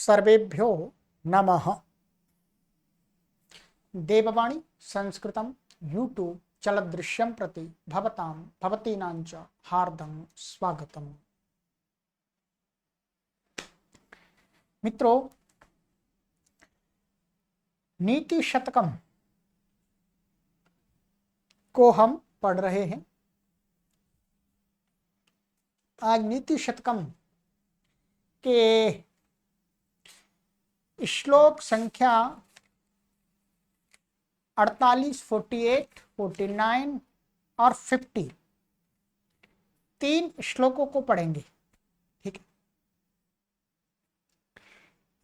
सर्वेभ्यो नमः। देववाणी संस्कृतं यूट्यूब चलदृश्यं प्रति भवतां भवतीनां च हार्दं स्वागतम्। मित्रों, नीति शतकम को हम पढ़ रहे हैं। आज नीति शतकम के श्लोक संख्या 48, 48, 49 और 50 तीन श्लोकों को पढ़ेंगे। ठीक है,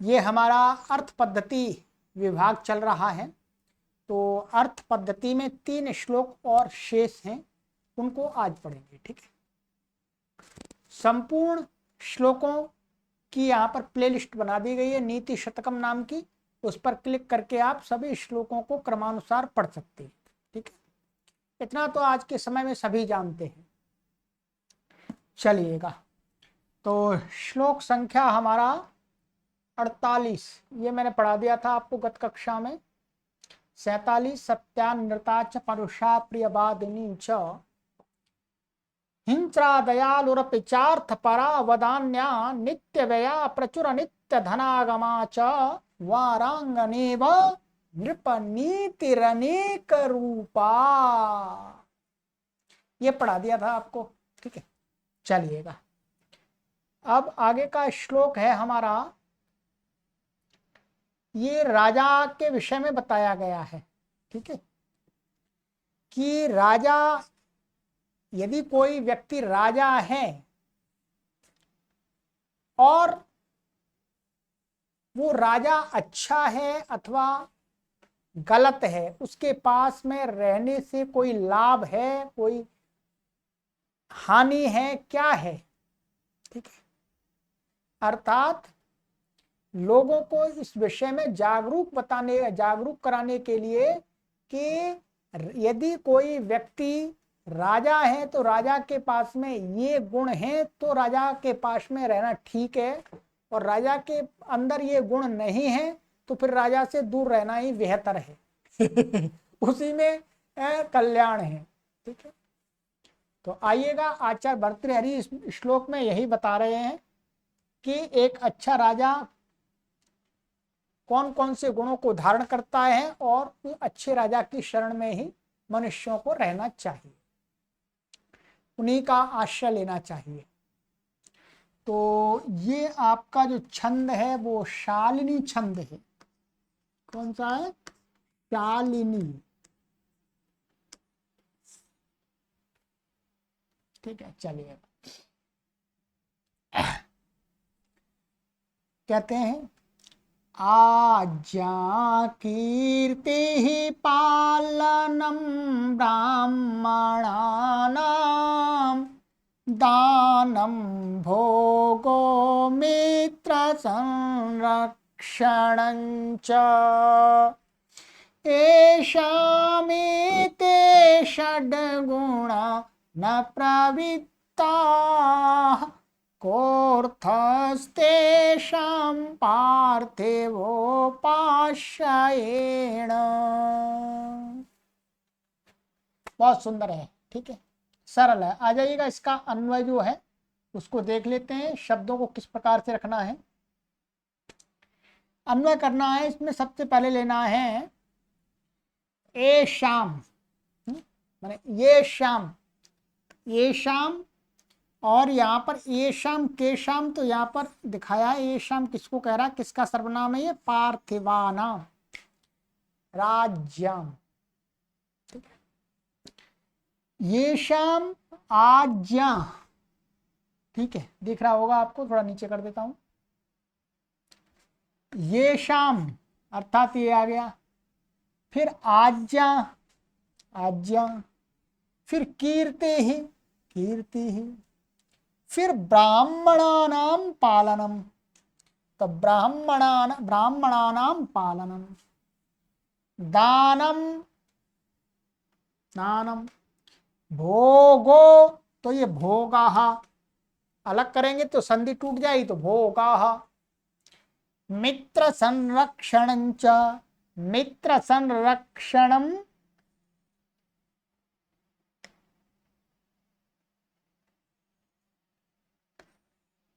ये हमारा अर्थ पद्धति विभाग चल रहा है, तो अर्थ पद्धति में 3 श्लोक और शेष हैं, उनको आज पढ़ेंगे। ठीक है, संपूर्ण श्लोकों की यहाँ पर प्लेलिस्ट बना दी गई है नीति शतकम नाम की। उस पर क्लिक करके आप सभी श्लोकों को क्रमानुसार पढ़ सकते हैं। ठीक है, इतना तो आज के समय में सभी जानते हैं। चलिएगा, तो श्लोक संख्या हमारा 48 ये मैंने पढ़ा दिया था आपको गत कक्षा में। 47 सत्यानृता च परुषा प्रियवादिनी च हिंस्रा दयालुरपि चार्थ परा वदान्या नित्य व्यया प्रचुर नित्य धनागमा च वारांगनेव नृप नीतिरनेक रूपा। ये पढ़ा दिया था आपको। ठीक है, चलिएगा, अब आगे का श्लोक है हमारा, ये राजा के विषय में बताया गया है। ठीक है, कि राजा, यदि कोई व्यक्ति राजा है और वो राजा अच्छा है अथवा गलत है, उसके पास में रहने से कोई लाभ है, कोई हानि है, क्या है। ठीक है, अर्थात लोगों को इस विषय में जागरूक कराने के लिए कि यदि कोई व्यक्ति राजा है तो राजा के पास में ये गुण है तो राजा के पास में रहना ठीक है, और राजा के अंदर ये गुण नहीं है तो फिर राजा से दूर रहना ही बेहतर है। उसी में कल्याण है। ठीक है, तो आइएगा, आचार्य भर्तृहरि इस श्लोक में यही बता रहे हैं कि एक अच्छा राजा कौन कौन से गुणों को धारण करता है और अच्छे राजा की शरण में ही मनुष्यों को रहना चाहिए, उन्हीं का आश्रय लेना चाहिए। तो ये आपका जो छंद है वो शालिनी छंद है। कौन सा है? शालिनी। ठीक है, चलिए, कहते हैं, आज्ञा कीर्ति पालनम ब्राह्मणानां दानं भोगो मित्र संरक्षणं च एषामेते षड्गुणा न प्रवृत्ताः कोऽर्थस्तेषां पार्थिवोपाश्रयेण। बहुत सुंदर है। ठीक है, सरल है। आ जाइएगा, इसका अन्वय जो है उसको देख लेते हैं, शब्दों को किस प्रकार से रखना है, अन्वय करना है। इसमें सबसे पहले लेना है ए शाम, माने ये शाम, ये शाम, और यहाँ पर ये शाम के शाम, तो यहाँ पर दिखाया है ये शाम किसको कह रहा है, किसका सर्वनाम है ये? पार्थिवानाम राज्यम। ठीक है, ये शाम आज्ञा। ठीक है, दिख रहा होगा आपको, थोड़ा नीचे कर देता हूं। ये शाम अर्थात ये आ गया, फिर आज्ञा, आज्ञा, फिर कीर्ति ही, कीर्ति ही, फिर ब्राह्मणानां पालनम, तो ब्राह्मणानां पालनम, दानम, दानम, भोगो, तो ये भोगाहा, अलग करेंगे तो संधि टूट जाएगी, तो भोगाहा, मित्र संरक्षणं च, मित्र संरक्षणं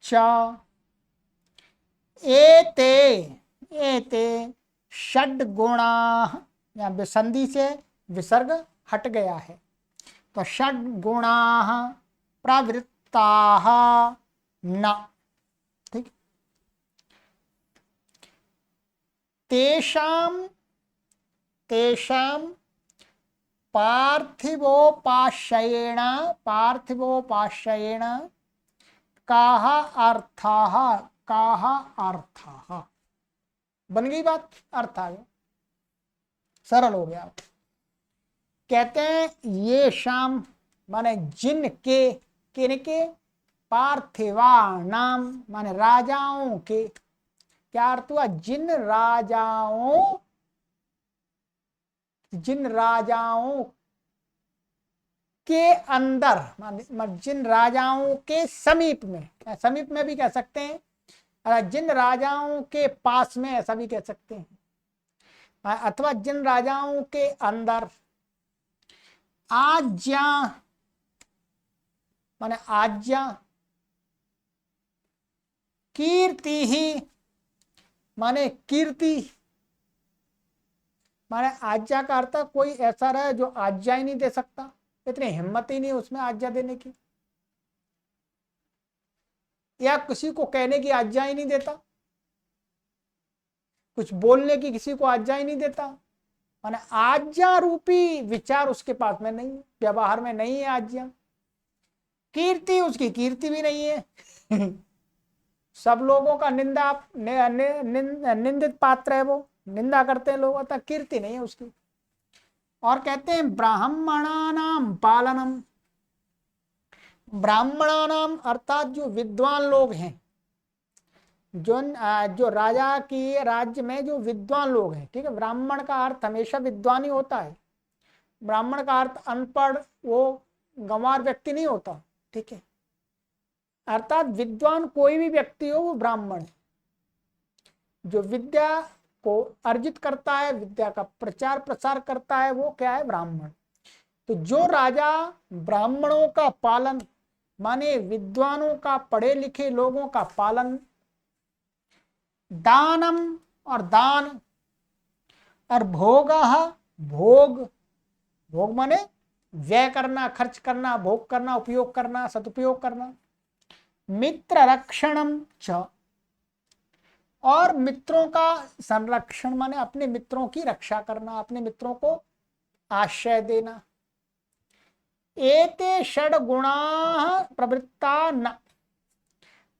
च, एते एते षड्गुणाः, यहाँ संधि से विसर्ग हट गया है, तो षड्गुणाः प्रवृत्ताः न, ठीक। तेषां तेषां पार्थिवोपाश्रयेण पार्थिवोपाश्रयेण काः अर्थाः, काः अर्थाः, बन गई बात, अर्थ आ गया, सरल हो गया। कहते हैं ये शाम माने जिनके, किनके, पार्थिवा नाम माने राजाओं के, क्या अर्थ हुआ, जिन राजाओं, जिन राजाओं के अंदर, जिन राजाओं के समीप में, समीप में भी कह सकते हैं, जिन राजाओं के पास में, ऐसा भी कह सकते हैं, अथवा जिन राजाओं के अंदर आज्ञा माने आज्ञा, कीर्ति ही माने कीर्ति, माने आज्ञा का अर्थ कोई ऐसा रहे जो आज्ञा ही नहीं दे सकता, इतनी हिम्मत ही नहीं उसमें आज्ञा देने की, या किसी को कहने की आज्ञा ही नहीं देता, कुछ बोलने की किसी को आज्ञा ही नहीं देता, माने आज्ञा रूपी विचार उसके पास में नहीं है, व्यवहार में नहीं है आज्ञा। कीर्ति, उसकी कीर्ति भी नहीं है सब लोगों का निंदा निंदित पात्र है, वो निंदा करते हैं लोग, अतः कीर्ति नहीं है उसकी। और कहते हैं ब्राह्मणानाम पालनम, ब्राह्मणानाम अर्थात जो विद्वान लोग हैं, जो राजा की राज्य में जो विद्वान लोग हैं, ठीक है, ब्राह्मण का अर्थ हमेशा विद्वान ही होता है, ब्राह्मण का अर्थ अनपढ़ वो गंवार व्यक्ति नहीं होता, ठीक है, अर्थात विद्वान कोई भी व्यक्ति हो वो ब्राह्मण है, जो विद्या को अर्जित करता है, विद्या का प्रचार प्रसार करता है, वो क्या है, ब्राह्मण। तो जो राजा ब्राह्मणों का पालन माने विद्वानों का, पढ़े लिखे लोगों का पालन, दानम और दान, और भोग, भोग, भोग माने व्यय करना, खर्च करना, भोग करना, उपयोग करना, सदुपयोग करना, मित्र रक्षणम च, और मित्रों का संरक्षण माने अपने मित्रों की रक्षा करना, अपने मित्रों को आश्रय देना। एते षड गुणा प्रवृत्ता न,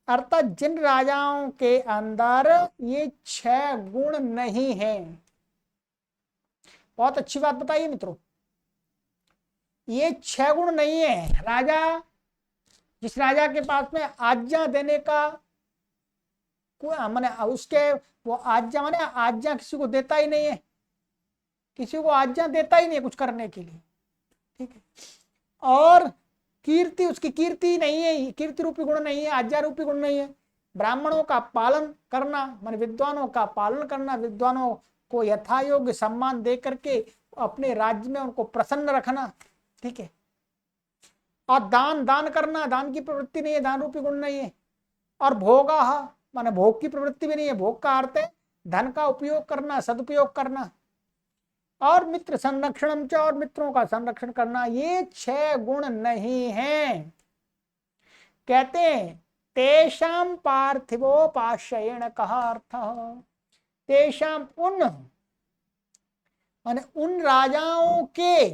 अर्थात जिन राजाओं के अंदर ये 6 गुण नहीं है, बहुत अच्छी बात बताइए मित्रों, ये 6 गुण नहीं है, राजा, जिस राजा के पास में आज्ञा देने का माने उसके, वो आज्ञा माने आज्ञा किसी को देता ही नहीं है, किसी को आज्ञा देता ही नहीं कुछ करने के लिए, ठीक है, और कीर्ति, उसकी कीर्ति नहीं है, कीर्ति रूपी गुण नहीं है, आज्ञा रूपी गुण नहीं है, ब्राह्मणों का पालन करना माने विद्वानों का पालन करना, विद्वानों को यथायोग्य सम्मान दे करके अपने राज्य में उनको प्रसन्न रखना, ठीक है, और दान, दान करना, दान की प्रवृत्ति नहीं है, दान रूपी गुण नहीं है, और भोगा माने भोग की प्रवृत्ति भी नहीं है, भोग का अर्थ है धन का उपयोग करना, सदुपयोग करना, और मित्र संरक्षणम च, और मित्रों का संरक्षण करना, ये 6 गुण नहीं है। कहते हैं तेषाम पार्थिवोपाश्रयेण कहा अर्थ, तेषाम उन माने उन राजाओं के,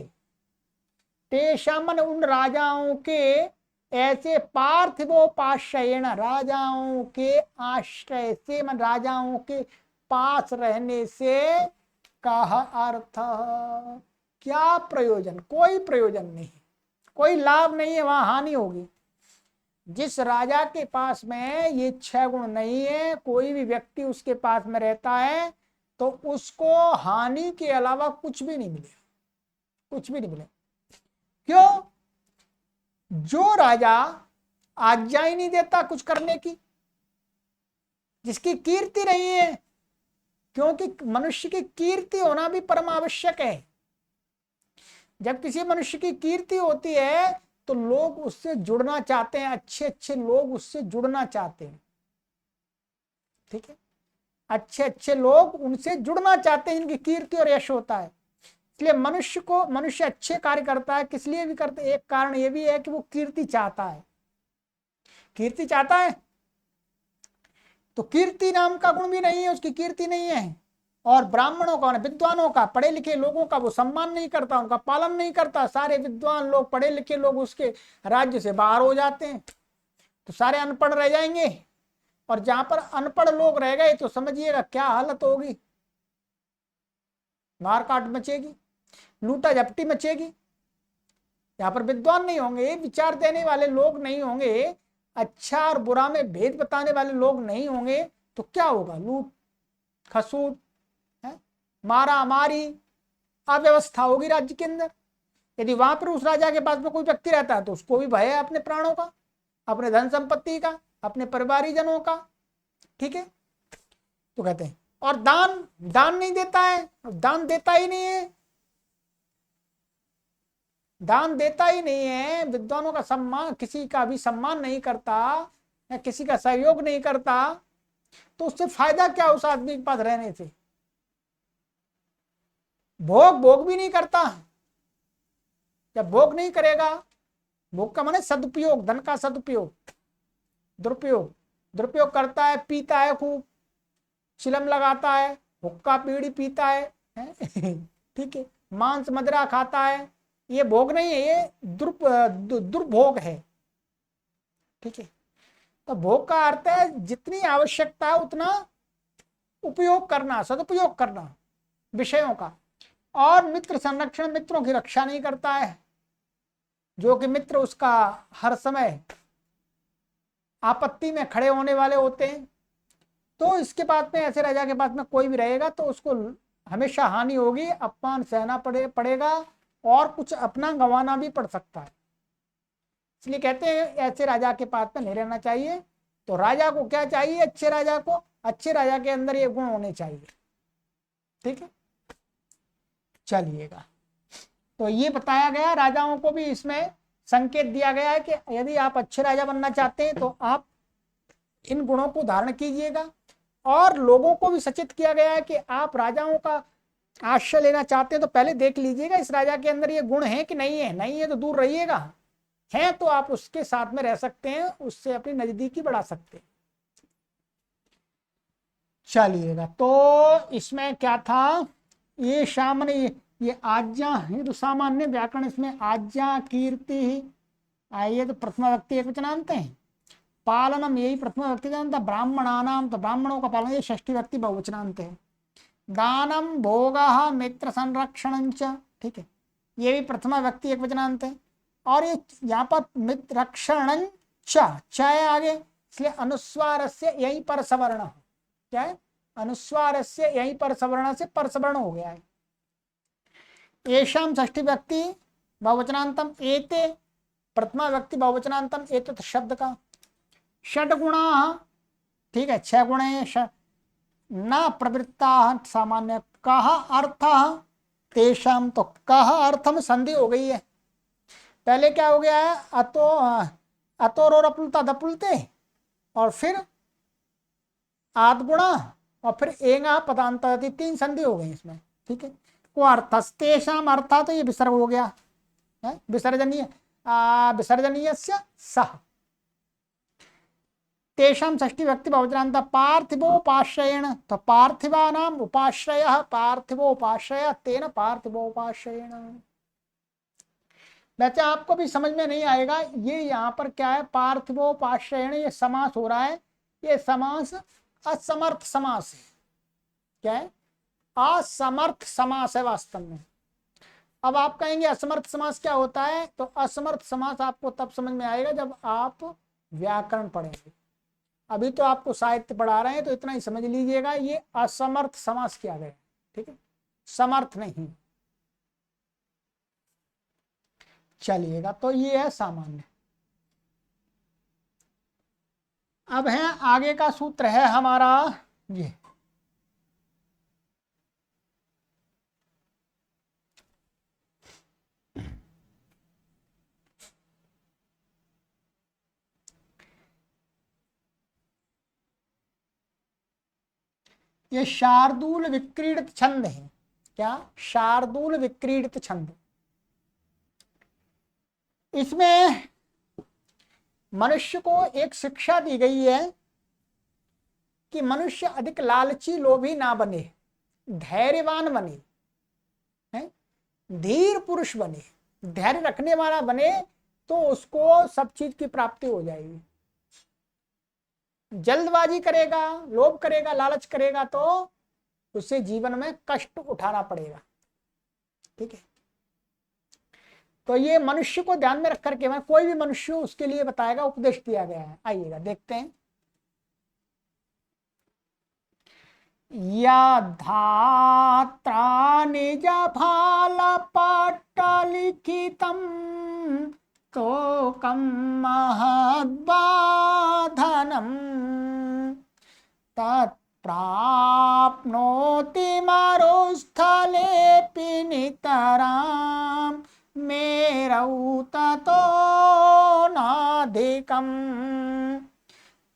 तेषाम माने उन राजाओं के, ऐसे पार्थिवोपाश्रयेण राजाओं के आश्रय से, मन राजाओं के पास रहने से, कहा अर्थ, क्या प्रयोजन, कोई प्रयोजन नहीं, कोई लाभ नहीं है, वहां हानि होगी। जिस राजा के पास में ये 6 गुण नहीं है, कोई भी व्यक्ति उसके पास में रहता है तो उसको हानि के अलावा कुछ भी नहीं मिलेगा, कुछ भी नहीं मिलेगा। क्यों? जो राजा आज्ञा ही नहीं देता कुछ करने की, जिसकी कीर्ति नहीं है, क्योंकि मनुष्य की कीर्ति होना भी परम आवश्यक है। जब किसी मनुष्य की कीर्ति होती है तो लोग उससे जुड़ना चाहते हैं, अच्छे अच्छे लोग उससे जुड़ना चाहते हैं। ठीक है, अच्छे अच्छे लोग उनसे जुड़ना चाहते हैं, इनकी कीर्ति और यश होता है। इसलिए मनुष्य अच्छे कार्य करता है, किस लिए भी करते, एक कारण ये भी है कि वो कीर्ति चाहता है। कीर्ति चाहता है तो कीर्ति नाम का गुण भी नहीं है, उसकी कीर्ति नहीं है। और ब्राह्मणों का, विद्वानों का, पढ़े लिखे लोगों का वो सम्मान नहीं करता, उनका पालन नहीं करता। सारे विद्वान लोग, पढ़े लिखे लोग उसके राज्य से बाहर हो जाते हैं, तो सारे अनपढ़ रह जाएंगे। और जहां पर अनपढ़ लोग रह गए तो समझिएगा क्या हालत होगी, मारकाट मचेगी, लूटा झपटी मचेगी। यहाँ पर विद्वान नहीं होंगे, विचार देने वाले लोग नहीं होंगे, अच्छा और बुरा में भेद बताने वाले लोग नहीं होंगे, तो क्या होगा? लूट खसूट, मारा मारी, अव्यवस्था होगी राज्य के अंदर। यदि वहां पर उस राजा के पास में कोई व्यक्ति रहता है तो उसको भी भय है अपने प्राणों का, अपने धन संपत्ति का, अपने परिवारीजनों का। ठीक है, तो कहते हैं और दान, दान नहीं देता है, दान देता ही नहीं है, दान देता ही नहीं है, विद्वानों का सम्मान, किसी का भी सम्मान नहीं करता या किसी का सहयोग नहीं करता, तो उससे फायदा क्या उस आदमी के पास रहने से? भोग भी नहीं करता। जब भोग नहीं करेगा, भोग का माने सदुपयोग, धन का सदुपयोग, दुरुपयोग, दुरुपयोग करता है, पीता है खूब, चिलम लगाता है, हुक्का बीड़ी पीता है, ठीक है, मांस मदिरा खाता है, ये भोग नहीं है, ये दुर्भोग है। ठीक है, तो भोग का अर्थ है जितनी आवश्यकता है उतना उपयोग करना, सदुपयोग करना विषयों का। और मित्र संरक्षण, मित्रों की रक्षा नहीं करता है, जो कि मित्र उसका हर समय आपत्ति में खड़े होने वाले होते हैं। तो इसके बाद में, ऐसे राजा के पास में कोई भी रहेगा तो उसको हमेशा हानि होगी, अपमान सहना पड़ेगा और कुछ अपना गंवाना भी पड़ सकता है। इसलिए कहते हैं ऐसे राजा के पास में नहीं रहना चाहिए। तो राजा को क्या चाहिए? अच्छे राजा को, अच्छे राजा के अंदर ये गुण होने चाहिए। ठीक है, चलिएगा, तो ये बताया गया, राजाओं को भी इसमें संकेत दिया गया है कि यदि आप अच्छे राजा बनना चाहते हैं तो आप इन गुणों को धारण कीजिएगा। और लोगों को भी सचेत किया गया है कि आप राजाओं का आश्रय लेना चाहते हैं तो पहले देख लीजिएगा इस राजा के अंदर ये गुण है कि नहीं है। नहीं है तो दूर रहिएगा, है तो आप उसके साथ में रह सकते हैं, उससे अपनी नजदीकी बढ़ा सकते हैं। चलिएगा, तो इसमें क्या था, ये सामान्य, ये आज्ञा है तो सामान्य व्याकरण, इसमें आज्ञा कीर्ति ही आइए तो प्रथमा व्यक्ति एक वचनांत है, पालनम यही प्रथमा व्यक्ति जानता, ब्राह्मणानाम तो ब्राह्मणों का पालन, ये षष्ठी व्यक्ति बहुवचनांत है। दानम भोग मित्र संरक्षण, ठीक है, ये भी प्रथमा व्यक्ति एक वचनांत है। और ये यहाँ पर मित्र रक्षण च आगे, इसलिए अनुस्वार से यहीं पर सवर्ण, क्या है, अनुस्वार से यहीं पर सवर्ण से पर सवर्ण हो गया है। येषाम षष्ठी व्यक्ति बहुवचनांतम, एते प्रथमा व्यक्ति बहुवचनांतम, एतत् शब्द का षड गुणा, ठीक है, 6 गुण है, न प्रवृत्ता सामान्य, कह अर्थ तेषाम, तो कह अर्थ में संधि हो गई है। पहले क्या हो गया है, अतोर और अपुलता दपुलते, और फिर आदगुणा, और फिर एंगा पदांत, 3 संधि हो गई इसमें। ठीक है, को अर्थस्तेषाम, अर्था तो ये विसर्ग हो गया है, विसर्जनीय, विसर्जनीय सह, तेषाम षष्ठी व्यक्ति बहुवचनांत, पार्थिवोपाश्रयेण, तो पार्थिवानाम उपाश्रय, पार्थिवोपाश्रय तेन पार्थिवोपाश्रयेण। वैसे आपको भी समझ में नहीं आएगा ये यहाँ पर क्या है, पार्थिवोपाश्रयेण, ये समास हो रहा है, ये समास असमर्थ समास है। क्या है? असमर्थ समास है वास्तव में। अब आप कहेंगे असमर्थ समास क्या होता है, तो असमर्थ समास आपको तब समझ में आएगा जब आप व्याकरण पढ़ेंगे। अभी तो आपको साहित्य पढ़ा रहे हैं तो इतना ही समझ लीजिएगा, ये असमर्थ समास किया गया। ठीक है, समर्थ नहीं। चलिएगा, तो ये है सामान्य। अब है आगे का सूत्र है हमारा ये शार्दूल विक्रीडित छंद है। क्या? शार्दूल विक्रीडित छंद। इसमें मनुष्य को एक शिक्षा दी गई है कि मनुष्य अधिक लालची लोभी ना बने, धैर्यवान बने, है? धीर पुरुष बने, धैर्य रखने वाला बने, तो उसको सब चीज की प्राप्ति हो जाएगी। जल्दबाजी करेगा, लोभ करेगा, लालच करेगा तो उसे जीवन में कष्ट उठाना पड़ेगा। ठीक है, तो ये मनुष्य को ध्यान में रख करके मैं कोई भी मनुष्य उसके लिए बताएगा, उपदेश दिया गया है। आइएगा देखते हैं। या धात्रा निज फाल पट्टलिखितम् तोकं महद्बाधनम् तत्प्राप्नोति मरुस्थलेऽपि नितराम् मेरौ ततो नाधिकम्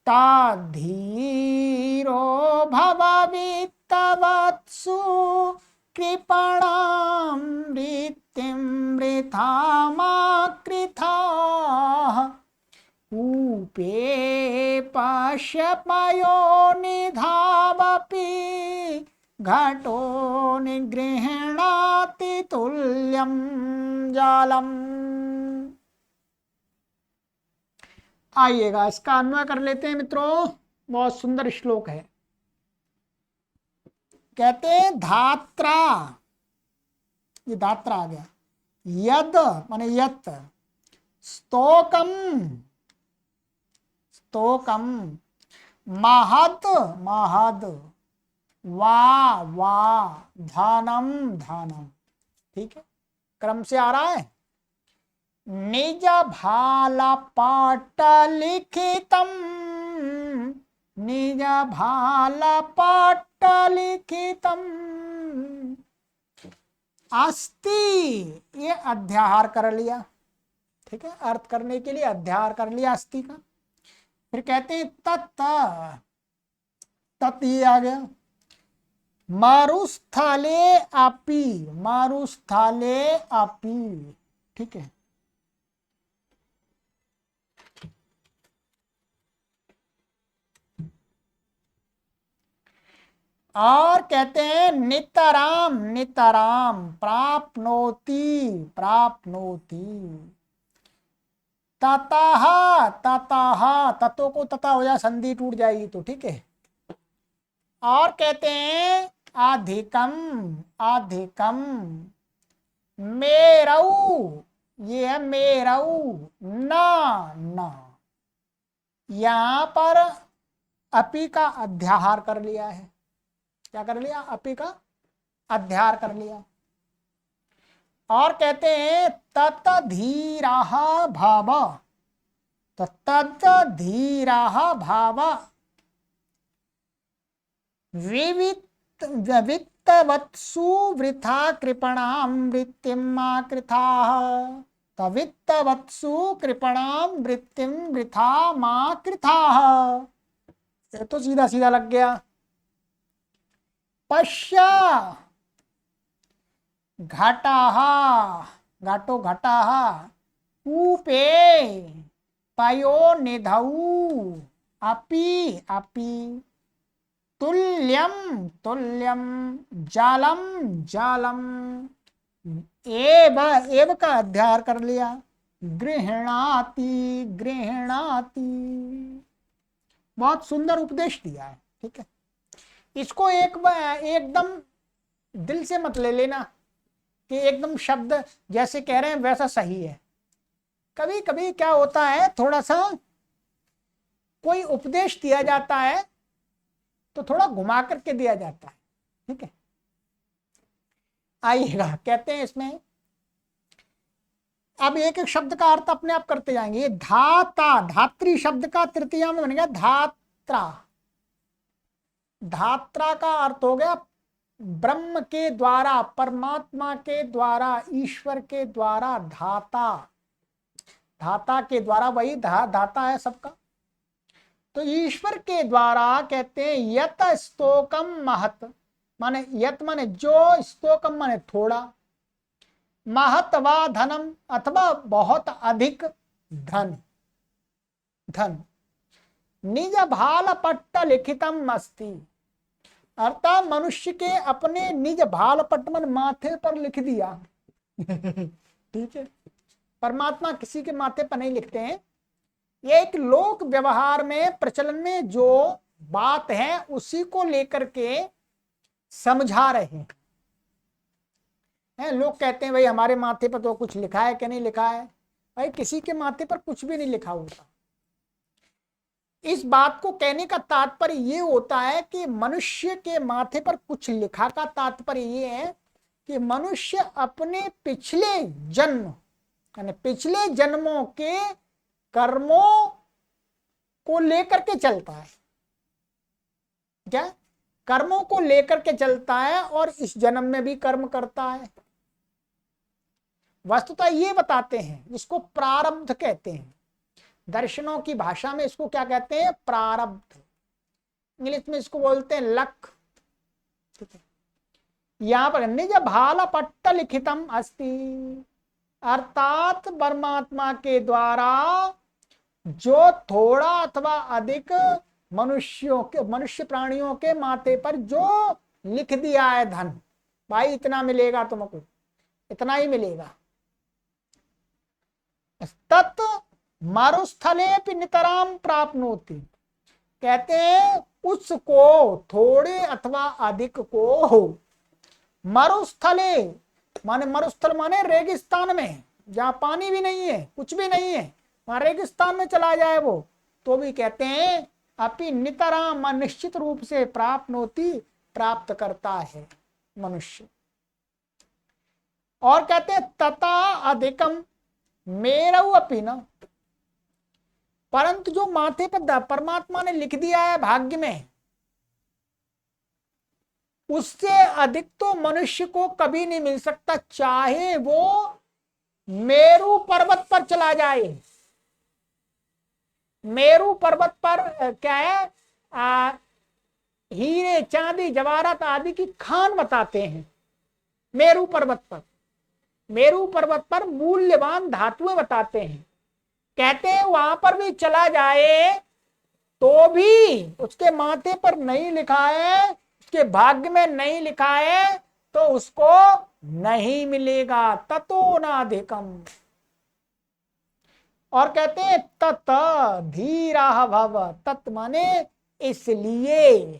ताधीरो भववित्तवत्सु कृपणां वृत्तिं वृथा मा कृथाः ऊपे पश्यपयो निधावपि घटो निगृह्णाति तुल्यं जालम्। आइएगा इसका अन्वय कर लेते हैं मित्रों। बहुत सुंदर श्लोक है। कहते हैं धात्रा, ये धात्रा आ गया, यद माने यत, स्तोकम, स्तोकम, महत, महद, वा वा, धनम धनम। ठीक है, क्रम से आ रहा है। निज भाल पट्टलिखितम्, निज भाल पट्टलिखितम् अस्ति, ये अध्याहार कर लिया। ठीक है, अर्थ करने के लिए अध्याहार कर लिया अस्ति का। फिर कहते हैं तत्, तत् ये आ गया। मारुस्थले अपि, मारुस्थले अपि। ठीक है, और कहते हैं नितराम, नितराम, प्राप्नोति, प्राप्नोति, ततः, ततः, तत्व को तथा हो जाए संधि टूट जाएगी तो। ठीक है, और कहते हैं अधिकम, अधिकम, मेरऊ, ये है मेरऊ, ना ना, यहां पर अपि का अध्याहार कर लिया है। क्या कर लिया? अपि का अध्याहार कर लिया। और कहते हैं तत धीराः भाव, तत धीराः भाव वित्तवत्सु वृथा कृपणां वृत्तिं मा कृथाः, तवित्तवत्सु कृपणां वृत्तिं वृथा मा कृथाः। ये तो सीधा सीधा लग गया। पश्य घटाः, घटो घटाः, कूपे पयो निधौ अपि, अपि तुल्यम, तुल्यम, जालम, जालम, एव, एव का अध्याहार कर लिया। गृह्णाति, गृह्णाति। बहुत सुंदर उपदेश दिया है। ठीक है, इसको एकदम दिल से मत ले लेना कि एकदम शब्द जैसे कह रहे हैं वैसा सही है। कभी कभी क्या होता है, थोड़ा सा कोई उपदेश दिया जाता है तो थोड़ा घुमा करके दिया जाता है। ठीक है, आइएगा कहते हैं इसमें अब एक एक शब्द का अर्थ अपने आप करते जाएंगे। ये धाता, धात्री शब्द का तृतीया में बनेगा धाता, धात्रा, धात्रा का अर्थ हो गया ब्रह्म के द्वारा, परमात्मा के द्वारा, ईश्वर के द्वारा, धाता, धाता के द्वारा, वही धाता है सबका। तो ईश्वर के द्वारा कहते हैं यत स्तोकम महत, माने यत माने जो, स्तोकम माने थोड़ा, महत वा धनम अथवा बहुत अधिक धन, धन, निज भाल पट्ट लिखितम अस्ति, अर्थात मनुष्य के अपने निज भाल पट्ट मन माथे पर लिख दिया। ठीक है, परमात्मा किसी के माथे पर नहीं लिखते हैं। ये एक लोक व्यवहार में प्रचलन में जो बात है उसी को लेकर के समझा रहे हैं। लोग कहते हैं भाई हमारे माथे पर तो कुछ लिखा है कि नहीं लिखा है। भाई किसी के माथे पर कुछ भी नहीं लिखा होता। इस बात को कहने का तात्पर्य ये होता है कि मनुष्य के माथे पर कुछ लिखा का तात्पर्य ये है कि मनुष्य अपने पिछले जन्म, यानी पिछले जन्मों के कर्मों को लेकर के चलता है। क्या? कर्मों को लेकर के चलता है और इस जन्म में भी कर्म करता है। वस्तुतः ये बताते हैं, इसको प्रारब्ध कहते हैं। दर्शनों की भाषा में इसको क्या कहते हैं? प्रारब्ध। इंग्लिश में इसको बोलते हैं लक। यहां पर निज भाल पट्ट लिखितम अस्ति, अर्थात परमात्मा के द्वारा जो थोड़ा अथवा अधिक मनुष्य प्राणियों के माथे पर जो लिख दिया है धन, भाई इतना मिलेगा तुमको, इतना ही मिलेगा। तत् मरुस्थले नितराम प्राप्नोति, कहते हैं उसको, थोड़े अथवा अधिक को, मरुस्थले माने, मरुस्थल माने रेगिस्तान में, जहां पानी भी नहीं है, कुछ भी नहीं है, वहां रेगिस्तान में चला जाए वो, तो भी कहते हैं अपि नितराम, निश्चित रूप से प्राप्नोति, प्राप्त करता है मनुष्य। और कहते हैं तथा अधिकम मेरऊ अपि न, परंतु जो माथे पर परमात्मा ने लिख दिया है भाग्य में, उससे अधिक तो मनुष्य को कभी नहीं मिल सकता, चाहे वो मेरू पर्वत पर चला जाए। मेरू पर्वत पर क्या है, हीरे चांदी जवाहरात आदि की खान बताते हैं। मेरू पर्वत पर, मेरू पर्वत पर मूल्यवान धातुएं बताते हैं। कहते हैं वहां पर भी चला जाए तो भी उसके माथे पर नहीं लिखा है, उसके भाग्य में नहीं लिखा है, तो उसको नहीं मिलेगा। ततो नाधिकम। और कहते हैं तत धीरा भव, तत् माने इसलिए,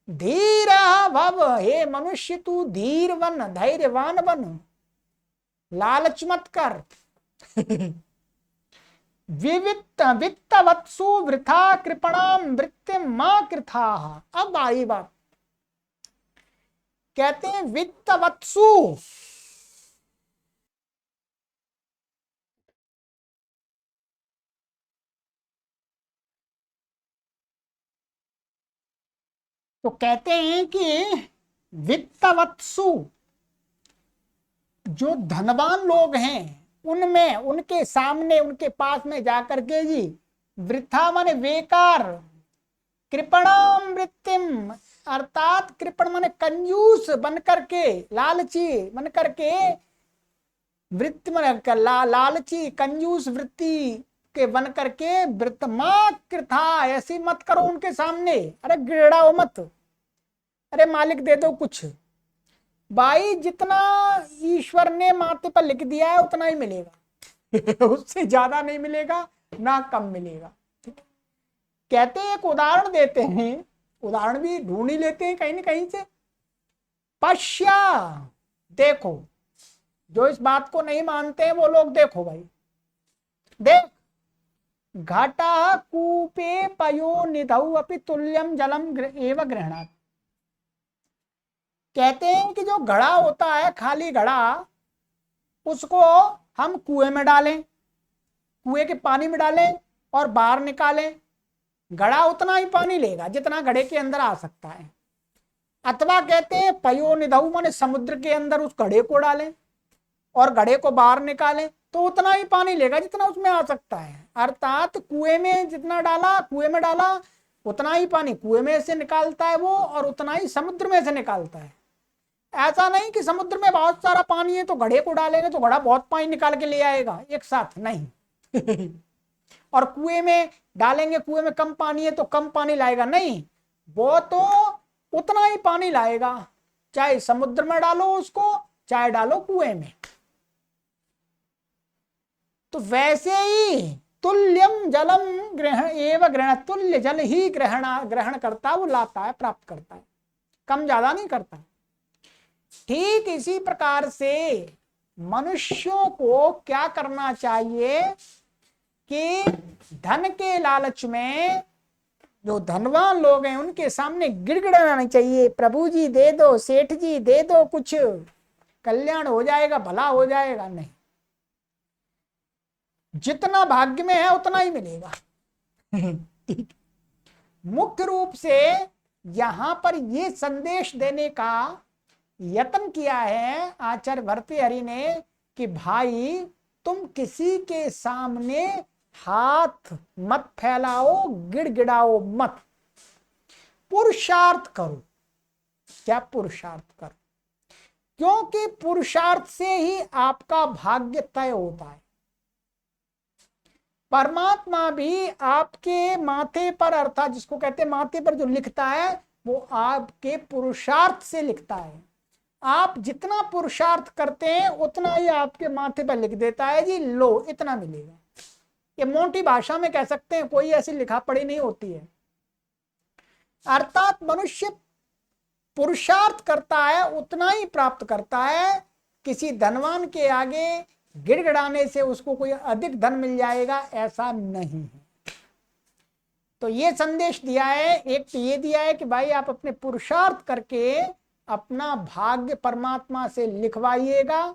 धीरा भव, हे मनुष्य तू धीर बन, धैर्यवान बन, लालच मत कर। वित्तवत्सु वृथा कृपणाम वृत्ति मां कृथा। अब आई बात, कहते हैं वित्तवत्सु, तो कहते हैं कि वित्तवत्सु, जो धनवान लोग हैं उनमें, उनके सामने, उनके पास में जाकर के जी, वृथा माने बेकार, कृपणाम वृत्तिम, अर्थात कृपण माने कंजूस बन करके, लालची बन करके, वृत्ति माने लालची कंजूस वृत्ति के बन करके, वृत्तमा कृथा, ऐसी मत करो उनके सामने। अरे गिड़ाओ मत, अरे मालिक दे दो कुछ। भाई जितना ईश्वर ने माथे पर लिख दिया है उतना ही मिलेगा। उससे ज्यादा नहीं मिलेगा, ना कम मिलेगा। कहते हैं, एक उदाहरण देते हैं, उदाहरण भी ढूंढ ही लेते हैं कहीं ना कहीं से। पश्या, देखो, जो इस बात को नहीं मानते हैं वो लोग देखो भाई, देख, घटा कूपे पयो निधौ अपि तुल्यम जलम एव गृह्णाति। कहते हैं कि जो घड़ा होता है, खाली घड़ा, उसको हम कुएं में डालें, कुएं के पानी में डालें और बाहर निकालें, घड़ा उतना ही पानी लेगा जितना घड़े के अंदर आ सकता है। अथवा कहते हैं पयो निधऊ, माने समुद्र के अंदर उस घड़े को डालें और घड़े को बाहर निकालें तो उतना ही पानी लेगा जितना उसमें आ सकता है। अर्थात कुएं में जितना डाला, कुएं में डाला उतना ही पानी कुएं में से निकालता है वो, और उतना ही समुद्र में से निकालता है। ऐसा नहीं कि समुद्र में बहुत सारा पानी है तो घड़े को डालेंगे तो घड़ा बहुत पानी निकाल के ले आएगा एक साथ, नहीं। और कुएं में डालेंगे, कुएं में कम पानी है तो कम पानी लाएगा, नहीं, वो तो उतना ही पानी लाएगा, चाहे समुद्र में डालो उसको चाहे डालो कुएं में। तो वैसे ही तुल्यम जलम ग्रहण एव ग्रहण, तुल्य जल ही ग्रहण करता, वो लाता है, प्राप्त करता है, कम ज्यादा नहीं करता। ठीक इसी प्रकार से मनुष्यों को क्या करना चाहिए कि धन के लालच में जो धनवान लोग हैं उनके सामने गिड़गिड़ाना चाहिए, प्रभु जी दे दो, सेठ जी दे दो, कुछ कल्याण हो जाएगा, भला हो जाएगा, नहीं। जितना भाग्य में है उतना ही मिलेगा। ठीक। मुख्य रूप से यहां पर यह संदेश देने का यत्न किया है आचार्य भर्तृहरि ने कि भाई तुम किसी के सामने हाथ मत फैलाओ, गिड़गिड़ाओ मत, पुरुषार्थ करो। क्या पुरुषार्थ करो? क्योंकि पुरुषार्थ से ही आपका भाग्य तय होता है। परमात्मा भी आपके माथे पर, अर्थात जिसको कहते हैं माथे पर जो लिखता है वो आपके पुरुषार्थ से लिखता है। आप जितना पुरुषार्थ करते हैं उतना ही आपके माथे पर लिख देता है, जी लो इतना मिलेगा। ये मोटी भाषा में कह सकते हैं, कोई ऐसी लिखा पढ़ी नहीं होती है। अर्थात मनुष्य पुरुषार्थ करता है उतना ही प्राप्त करता है। किसी धनवान के आगे गिड़गिड़ाने से उसको कोई अधिक धन मिल जाएगा ऐसा नहीं है। तो ये संदेश दिया है। एक तो ये दिया है कि भाई आप अपने पुरुषार्थ करके अपना भाग्य परमात्मा से लिखवाइएगा।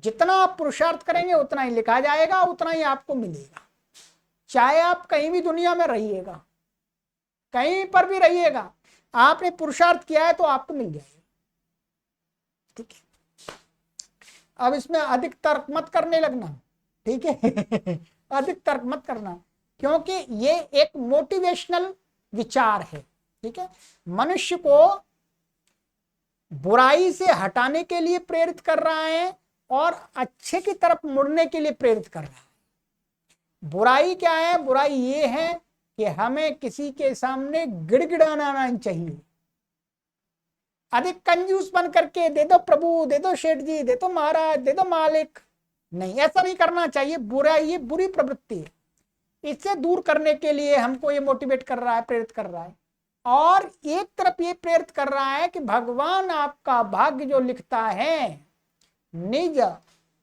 जितना आप पुरुषार्थ करेंगे उतना ही लिखा जाएगा, उतना ही आपको मिलेगा। चाहे आप कहीं भी दुनिया में रहिएगा, कहीं पर भी रहिएगा, आपने पुरुषार्थ किया है तो आपको मिल जाएगा। ठीक है, अब इसमें अधिक तर्क मत करने लगना, ठीक है। अधिक तर्क मत करना, क्योंकि ये एक मोटिवेशनल विचार है। ठीक है, मनुष्य को बुराई से हटाने के लिए प्रेरित कर रहा है और अच्छे की तरफ मुड़ने के लिए प्रेरित कर रहा है। बुराई क्या है? बुराई ये है कि हमें किसी के सामने गिड़गिड़ाना नहीं चाहिए। अधिक कंजूस बन करके दे दो प्रभु, दे दो सेठ जी, दे दो महाराज, दे दो मालिक, नहीं, ऐसा नहीं करना चाहिए। बुराई ये बुरी प्रवृत्ति है। इससे दूर करने के लिए हमको ये मोटिवेट कर रहा है, प्रेरित कर रहा है। और एक तरफ ये प्रेरित कर रहा है कि भगवान आपका भाग्य जो लिखता है, निज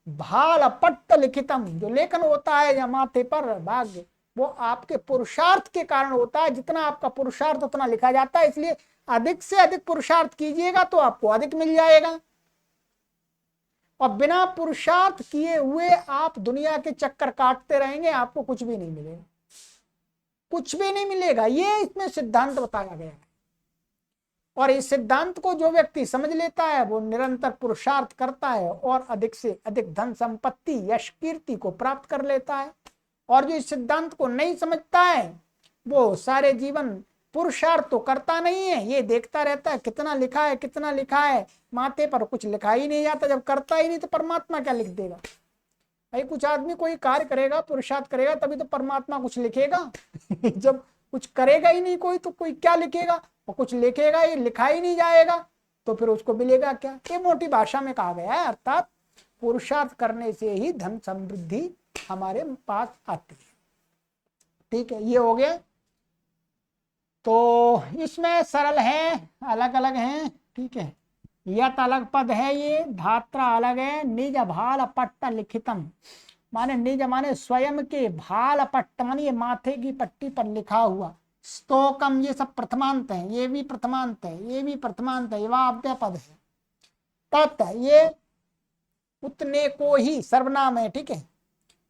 भाल पट्ट लिखितम, जो लेखन होता है या माथे पर भाग्य, वो आपके पुरुषार्थ के कारण होता है। जितना आपका पुरुषार्थ उतना लिखा जाता है। इसलिए अधिक से अधिक पुरुषार्थ कीजिएगा तो आपको अधिक मिल जाएगा। और बिना पुरुषार्थ किए हुए आप दुनिया के चक्कर काटते रहेंगे, आपको कुछ भी नहीं मिलेगा, कुछ भी नहीं मिलेगा। ये इसमें सिद्धांत बताया गया है। और इस सिद्धांत को जो व्यक्ति समझ लेता है वो निरंतर पुरुषार्थ करता है और अधिक से अधिक धन संपत्ति यश कीर्ति को प्राप्त कर लेता है। और जो इस सिद्धांत को नहीं समझता है वो सारे जीवन पुरुषार्थ तो करता नहीं है, ये देखता रहता है कितना लिखा है, कितना लिखा है, माथे पर कुछ लिखा ही नहीं जाता। जब करता ही नहीं तो परमात्मा क्या लिख देगा? भाई कुछ आदमी कोई कार्य करेगा, पुरुषार्थ करेगा, तभी तो परमात्मा कुछ लिखेगा। जब कुछ करेगा ही नहीं कोई तो कोई क्या लिखेगा? और कुछ लिखेगा ही, लिखा ही नहीं जाएगा तो फिर उसको मिलेगा क्या? ये मोटी भाषा में कहा गया है। अर्थात पुरुषार्थ करने से ही धन समृद्धि हमारे पास आती है। ठीक है, ये हो गया। तो इसमें सरल है, अलग अलग हैं। ठीक है, यत अलग पद है, ये धात्रा अलग है। निज भाल पट्ट लिखितम, माने निज माने स्वयं के, भाल पट्ट माने ये माथे की पट्टी पर लिखा हुआ। स्तोकम ये सब प्रथमांत है, ये भी प्रथमांत है, ये भी प्रथमांत है, ये वाव्य पद है। तत् ये उतने को ही सर्वनाम है। ठीक है,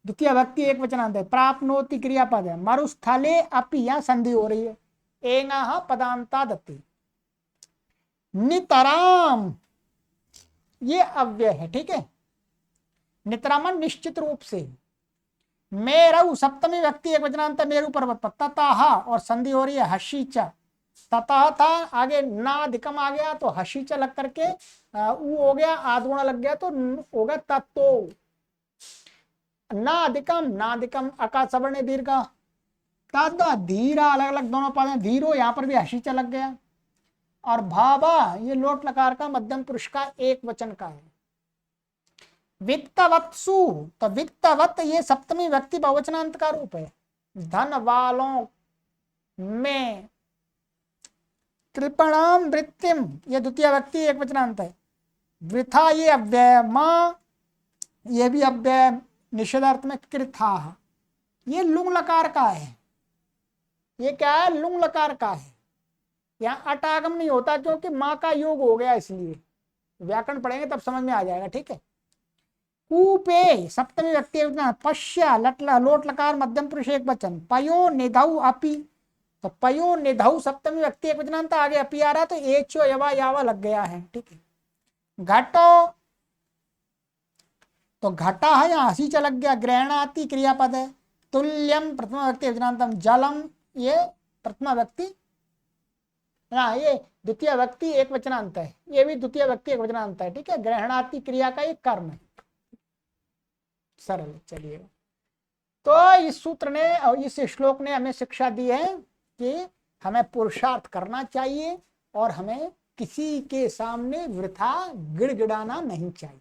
द्वितीय भक्ति एक वचनांत है। प्राप्नोति क्रियापद है। मरुस्थले अपि, यहां संधि हो रही है। एंगा पदांता दत्ति। नितराम ये अव्यय है, ठीक है। नितरामन निश्चित रूप से। मेरु सप्तमी व्यक्ति एक वचनांत मेरु पर्वत पर। ततः और संधि हो रही है हशीच। ततः था आगे नाधिकम आ गया तो हशीच लग करके ऊ हो गया, आदगुण लग गया तो हो गया तत्तो। नाधिकम नाधिकम अका सवर्ण दीर्घ। तद धीरा अलग अलग दोनों पद हैं। धीरो यहाँ पर भी हशीच लग गया। और भावा ये लोट लकार का मध्यम पुरुष का एक वचन का है। वित्तवत्सु तो वित्तवत ये सप्तमी व्यक्ति बहुवचनांत का रूप है। धन वालों में। कृपणाम वृत्तिम ये द्वितीय व्यक्ति एक वचनांत है। वृथा ये अव्यय। माँ ये भी अव्यय निषेधार्थ में कृथा। ये लुंग लकार का है। ये क्या है? लुंग लकार का है। यहाँ अटागम नहीं होता क्योंकि माँ का योग हो गया, इसलिए व्याकरण पढ़ेंगे तब समझ में आ जाएगा, ठीक है। कूपे सप्तमी व्यक्ति पश्य लोट लकार मध्यम पुरुष एक वचन। पयो निधौ अपि तो पयो निधौ सप्तमी व्यक्ति एक वचनांत आगे अपि आ रहा तो एचो यवा यावा लग गया है, ठीक है। घटो तो घटा है यहाँ हसी लग गया। ग्रहणाति क्रियापद है। तुल्यम प्रथमा व्यक्ति वचनांतम। जलम ये प्रथमा व्यक्ति ना, ये द्वितीय व्यक्ति एक वचनांत है। ये भी द्वितीय व्यक्ति एक वचनांत है, ठीक है। ग्रहणाति क्रिया का एक कर्म है। सरल। चलिए, तो इस सूत्र ने और इस श्लोक ने हमें शिक्षा दी है कि हमें पुरुषार्थ करना चाहिए और हमें किसी के सामने वृथा गिड़गिड़ाना नहीं चाहिए।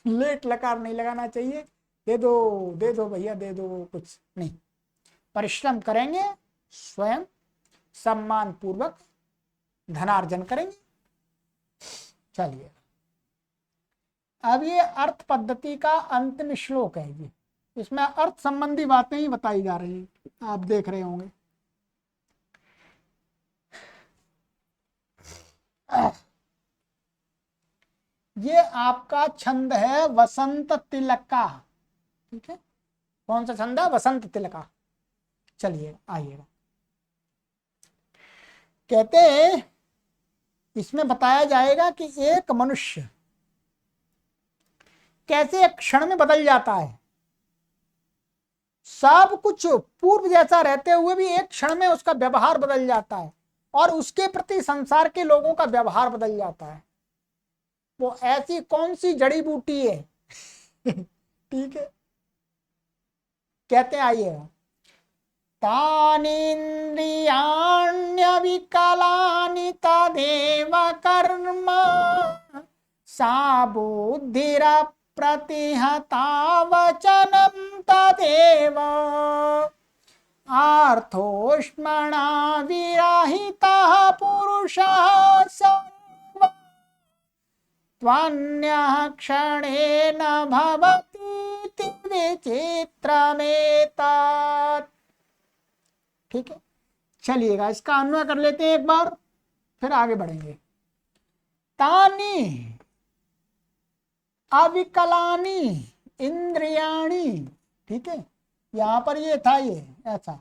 लेट लकार नहीं लगाना चाहिए। दे दो भैया दे दो, कुछ नहीं। परिश्रम करेंगे, स्वयं सम्मान पूर्वक धनार्जन करेंगे। चलिए, अब ये अर्थ पद्धति का अंतिम श्लोक है। ये इसमें अर्थ संबंधी बातें ही बताई जा रही हैं, आप देख रहे होंगे। ये आपका छंद है वसंत तिलका, ठीक है। कौन सा छंद है? वसंत तिलका। चलिए आइएगा। कहते हैं इसमें बताया जाएगा कि एक मनुष्य कैसे एक क्षण में बदल जाता है। सब कुछ पूर्व जैसा रहते हुए भी एक क्षण में उसका व्यवहार बदल जाता है और उसके प्रति संसार के लोगों का व्यवहार बदल जाता है। वो ऐसी कौन सी जड़ी बूटी है? ठीक है, कहते हैं आइए। तानीन्द्रियाण्यविकलानि तदेव कर्म सा बुद्धिर प्रतिहता वचनं तदेव आर्थोष्मणा विरहितः पुरुषः सर्व त्वन्यः क्षणेन भवतीति विचित्रमेतत्। ठीक है, चलिएगा इसका अन्वय कर लेते हैं एक बार, फिर आगे बढ़ेंगे। तानी अविकलानी इंद्रियाणी, ठीक है, यहां पर ये था, ये ऐसा।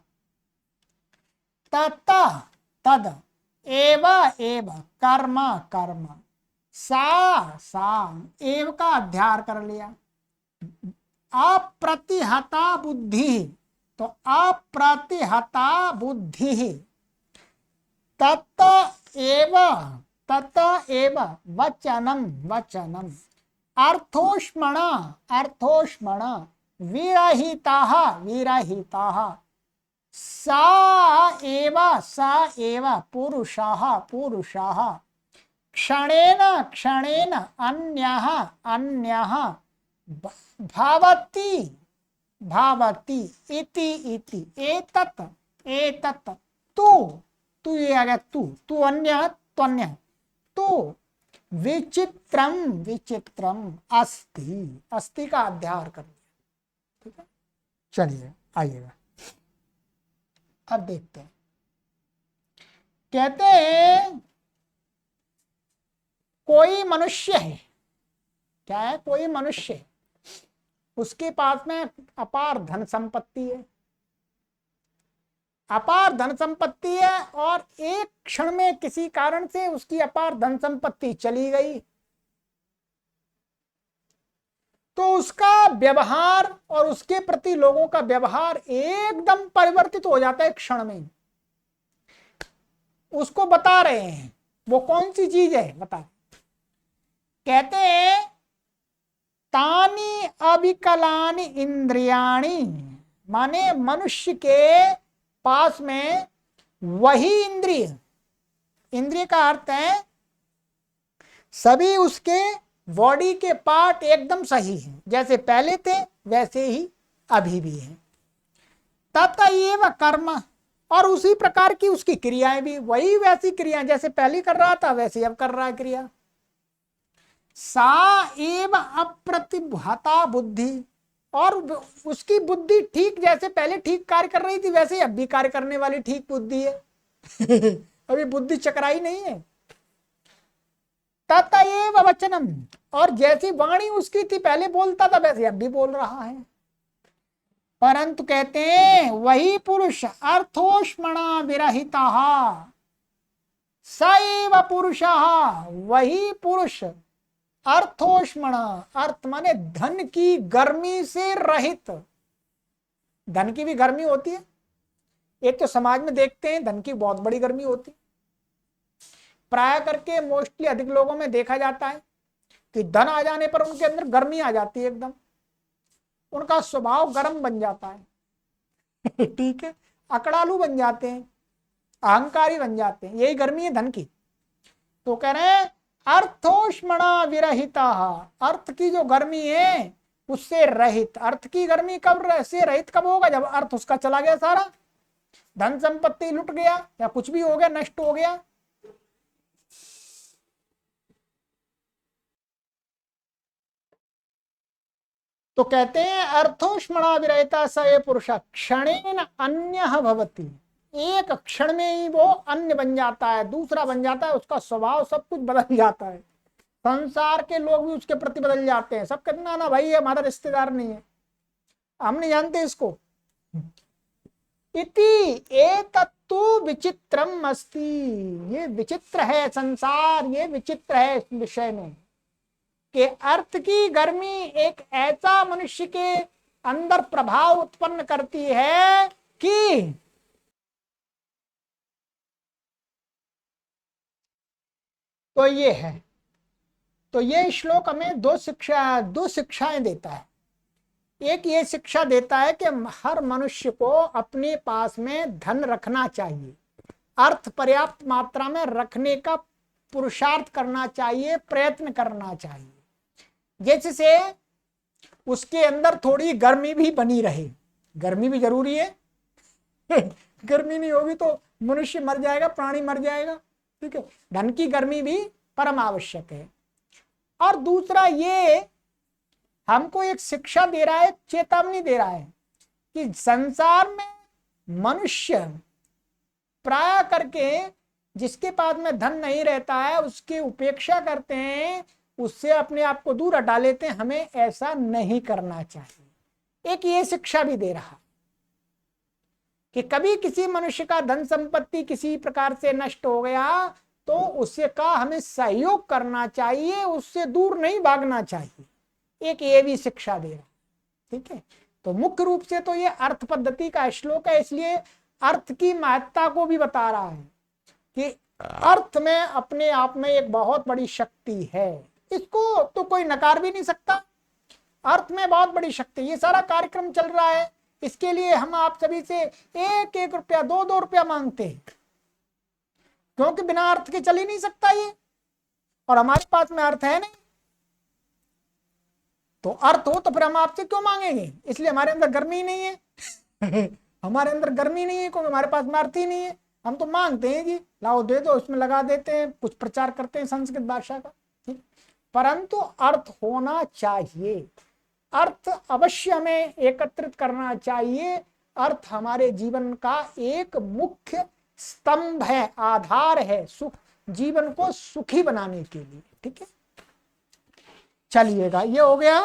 तत्ता तद एव एव कर्म कर्म सा सा एव का अध्यार कर लिया। अप्रतिहता बुद्धि तो अप्रतिहता बुद्धि तत एव वचनम वचनम अर्थोष्मणा अर्थोष्मणा विरहिताः विरहिताः सा एव पुरुषाः पुरुषाः क्षणेन क्षणेन अन्यः अन्यः भावति भावति इति इति एतत् एतत् तू तू ये आ गया, तू तू अन्य त्वन्य तो विचित्रम विचित्रम अस्ति अस्ति का अध्यार कर लिया। ठीक है, चलिए आइएगा अब देखते हैं। कहते हैं कोई मनुष्य है, क्या है? कोई मनुष्य, उसके पास में अपार धन संपत्ति है, अपार धन संपत्ति है, और एक क्षण में किसी कारण से उसकी अपार धन संपत्ति चली गई, तो उसका व्यवहार और उसके प्रति लोगों का व्यवहार एकदम परिवर्तित हो जाता है क्षण में। उसको बता रहे हैं वो कौन सी चीज है, बता, कहते हैं तानी अविकलानि इंद्रियाणी, माने मनुष्य के पास में वही इंद्रिय, इंद्रिय का अर्थ है सभी उसके बॉडी के पार्ट एकदम सही हैं, जैसे पहले थे वैसे ही अभी भी हैं। ततएव कर्म, और उसी प्रकार की उसकी क्रियाएं भी वही वैसी क्रियाएं, जैसे पहले कर रहा था वैसे अब कर रहा है क्रिया। सा एव अप्रतिभता बुद्धि, और उसकी बुद्धि ठीक जैसे पहले ठीक कार्य कर रही थी वैसे अब भी कार्य करने वाली ठीक बुद्धि है। अभी बुद्धि चकराई नहीं है। ततएव वचनम, और जैसी वाणी उसकी थी पहले बोलता था वैसे अब भी बोल रहा है। परंतु कहते हैं वही पुरुष अर्थोष्मणा विरहिता, सैव पुरुषः, वही पुरुष अर्थोष्मणा, अर्थ माने धन की गर्मी से रहित। धन की भी गर्मी होती है, एक तो समाज में देखते हैं धन की बहुत बड़ी गर्मी होती, प्राय करके मोस्टली अधिक लोगों में देखा जाता है कि धन आ जाने पर उनके अंदर गर्मी आ जाती है, एकदम उनका स्वभाव गर्म बन जाता है। ठीक है, अकड़ालू बन जाते हैं, अहंकारी बन जाते हैं, यही गर्मी है धन की। तो कह रहे हैं अर्थोष्मणा विरहिता, अर्थ की जो गर्मी है उससे रहित। अर्थ की गर्मी कब से रहित कब होगा, जब अर्थ उसका चला गया, सारा धन संपत्ति लुट गया या कुछ भी हो गया, नष्ट हो गया। तो कहते हैं अर्थोष्मणा विरहिता स ये पुरुष क्षणेन अन्यः भवति, एक क्षण में ही वो अन्य बन जाता है, दूसरा बन जाता है, उसका स्वभाव सब कुछ बदल जाता है। संसार के लोग भी उसके प्रति बदल जाते हैं, सब कहते ना भाई ये हमारा रिश्तेदार नहीं है, हम नहीं जानते इसको। इति एतत्तु विचित्रम अस्ति, ये विचित्र है संसार, ये विचित्र है इस विषय में कि अर्थ की गर्मी एक ऐसा मनुष्य के अंदर प्रभाव उत्पन्न करती है कि तो ये है। तो ये श्लोक हमें दो शिक्षाएं देता है। एक ये शिक्षा देता है कि हर मनुष्य को अपने पास में धन रखना चाहिए, अर्थ पर्याप्त मात्रा में रखने का पुरुषार्थ करना चाहिए, प्रयत्न करना चाहिए, जिससे उसके अंदर थोड़ी गर्मी भी बनी रहे। गर्मी भी जरूरी है। गर्मी नहीं होगी तो मनुष्य मर जाएगा, प्राणी मर जाएगा। ठीक है, धन की गर्मी भी परम आवश्यक है। और दूसरा ये हमको एक शिक्षा दे रहा है, चेतावनी दे रहा है कि संसार में मनुष्य प्राय करके जिसके पास में धन नहीं रहता है उसकी उपेक्षा करते हैं, उससे अपने आप को दूर हटा लेते हैं। हमें ऐसा नहीं करना चाहिए। एक ये शिक्षा भी दे रहा कि कभी किसी मनुष्य का धन संपत्ति किसी प्रकार से नष्ट हो गया तो उससे का हमें सहयोग करना चाहिए, उससे दूर नहीं भागना चाहिए। एक ये भी शिक्षा दे रहा। ठीक है, तो मुख्य रूप से तो ये अर्थ पद्धति का श्लोक है, इसलिए अर्थ की महत्ता को भी बता रहा है कि अर्थ में अपने आप में एक बहुत बड़ी शक्ति है, इसको तो कोई नकार भी नहीं सकता। अर्थ में बहुत बड़ी शक्ति। ये सारा कार्यक्रम चल रहा है, इसके लिए हम आप सभी से 1-1 रुपया 2-2 रुपया मांगते हैं, क्योंकि बिना अर्थ के चल ही नहीं सकता ये, और हमारे पास में अर्थ है नहीं। तो अर्थ हो तो फिर हम आपसे क्यों मांगेंगे? इसलिए हमारे अंदर गर्मी नहीं है। हमारे अंदर गर्मी नहीं है क्योंकि हमारे पास में अर्थ ही नहीं है। हम तो मांगते हैं जी लाओ दे दो, उसमें लगा देते हैं, कुछ प्रचार करते हैं संस्कृत भाषा का। ठीक, परंतु अर्थ होना चाहिए, अर्थ अवश्य हमें एकत्रित करना चाहिए। अर्थ हमारे जीवन का एक मुख्य स्तंभ है, आधार है, सुख जीवन को सुखी बनाने के लिए। ठीक है, चलिएगा, ये हो गया